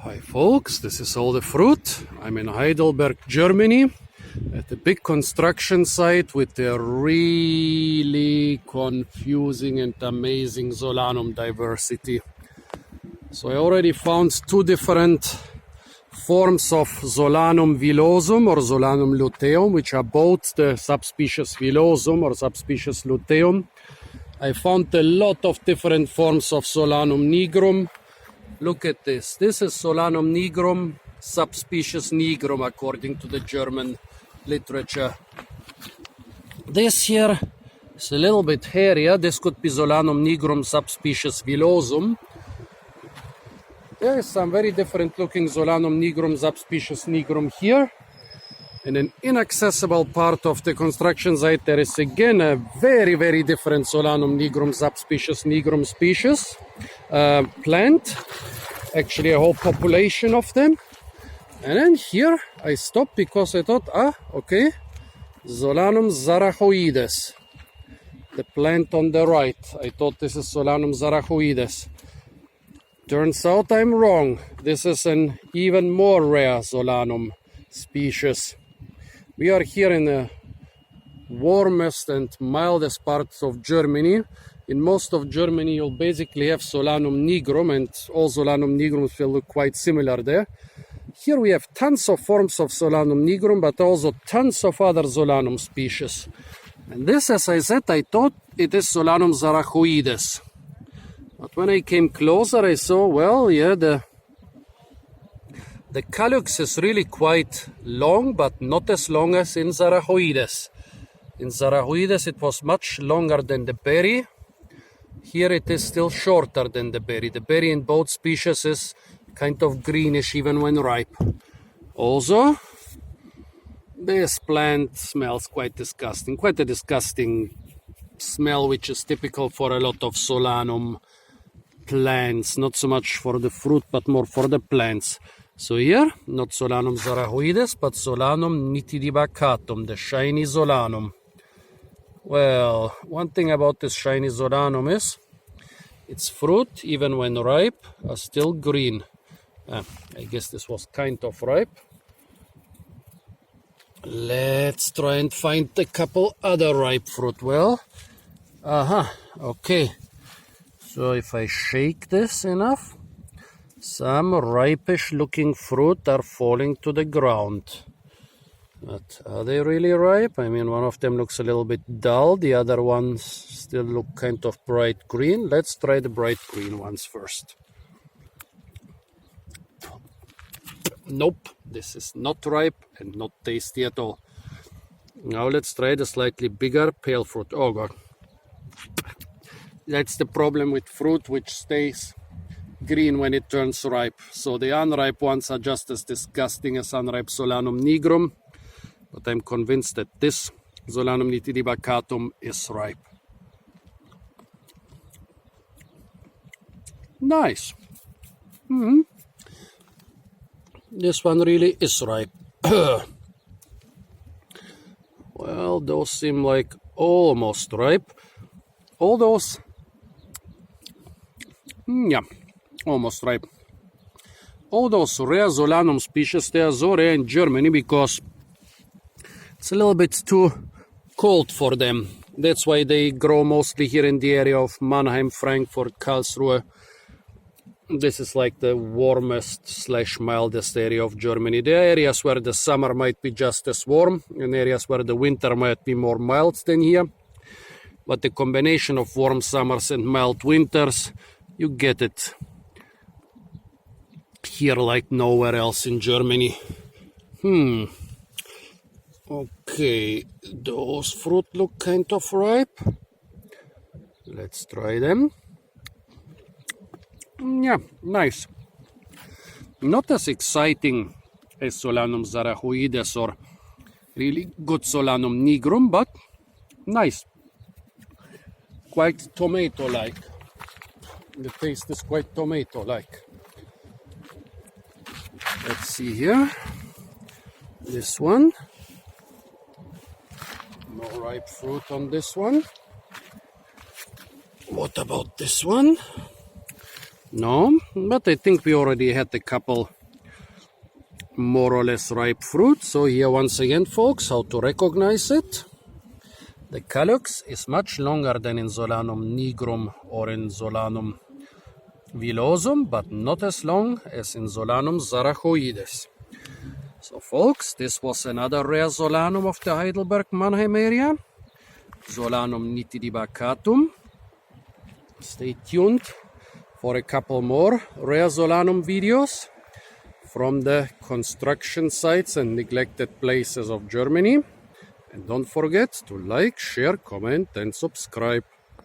Hi folks, this is all the fruit. I'm in Heidelberg, Germany at a big construction site with a really confusing and amazing Solanum diversity. So I already found two different forms of Solanum villosum or Solanum luteum, which are both the subspecies villosum or subspecies luteum. I found a lot of different forms of Solanum nigrum. Look at this. This is Solanum nigrum, subspecies nigrum, according to the German literature. This here is a little bit hairier. This could be Solanum nigrum, subspecies villosum. There is some very different looking Solanum nigrum, subspecies nigrum here. In an inaccessible part of the construction site, there is again a very, very different Solanum nigrum, subspecies nigrum species plant. Actually, a whole population of them. And then here I stopped because I thought, okay, Solanum zarachoides, the plant on the right. I thought this is Solanum zarachoides. Turns out I'm wrong. This is an even more rare Solanum species. We are here in the warmest and mildest parts of Germany. In most of Germany, you'll basically have Solanum nigrum, and all Solanum nigrums will look quite similar there. Here we have tons of forms of Solanum nigrum, but also tons of other Solanum species. And this, as I said, I thought it is Solanum zarachoides. But when I came closer, I saw, well, yeah, the calyx is really quite long, but not as long as in zarachoides. In zarachoides, it was much longer than the berry. Here it is still shorter than the berry. The berry in both species is kind of greenish even when ripe. Also, this plant smells quite disgusting. Quite a disgusting smell, which is typical for a lot of Solanum plants. Not so much for the fruit, but more for the plants. So here, not Solanum zarachoides, but Solanum nitidibaccatum, the shiny Solanum. Well, one thing about this shiny Solanum is its fruit, even when ripe, are still green. I guess this was kind of ripe. Let's try and find a couple other ripe fruit. Well, okay. So if I shake this enough, some ripish looking fruit are falling to the ground. But are they really ripe? I mean, one of them looks a little bit dull. The other ones still look kind of bright green. Let's try the bright green ones first. Nope, this is not ripe and not tasty at all. Now let's try the slightly bigger pale fruit. Oh God. That's the problem with fruit which stays green when it turns ripe. So the unripe ones are just as disgusting as unripe Solanum nigrum. But I'm convinced that this Solanum nitidibaccatum is ripe. Nice. This one really is ripe. Well, those seem like almost ripe. All those, yeah, almost ripe. All those rare Solanum species, they are so rare in Germany because it's a little bit too cold for them. That's why they grow mostly here in the area of Mannheim, Frankfurt, Karlsruhe. This is like the warmest / mildest area of Germany. There are areas where the summer might be just as warm and areas where the winter might be more mild than here. But the combination of warm summers and mild winters, you get it here like nowhere else in Germany. Okay, those fruit look kind of ripe. Let's try them. Yeah, nice. Not as exciting as Solanum zarachoides or really good Solanum nigrum, but nice. Quite tomato-like. The taste is quite tomato-like. Let's see here. This one. No ripe fruit on this one. What about this one? No, but I think we already had a couple more or less ripe fruit. So here once again, folks, how to recognize it. The calyx is much longer than in Solanum nigrum or in Solanum villosum, but not as long as in Solanum zarachoides. So folks, this was another rare Solanum of the Heidelberg-Mannheim area, Solanum nitidibaccatum. Stay tuned for a couple more rare Solanum videos from the construction sites and neglected places of Germany. And don't forget to like, share, comment and subscribe.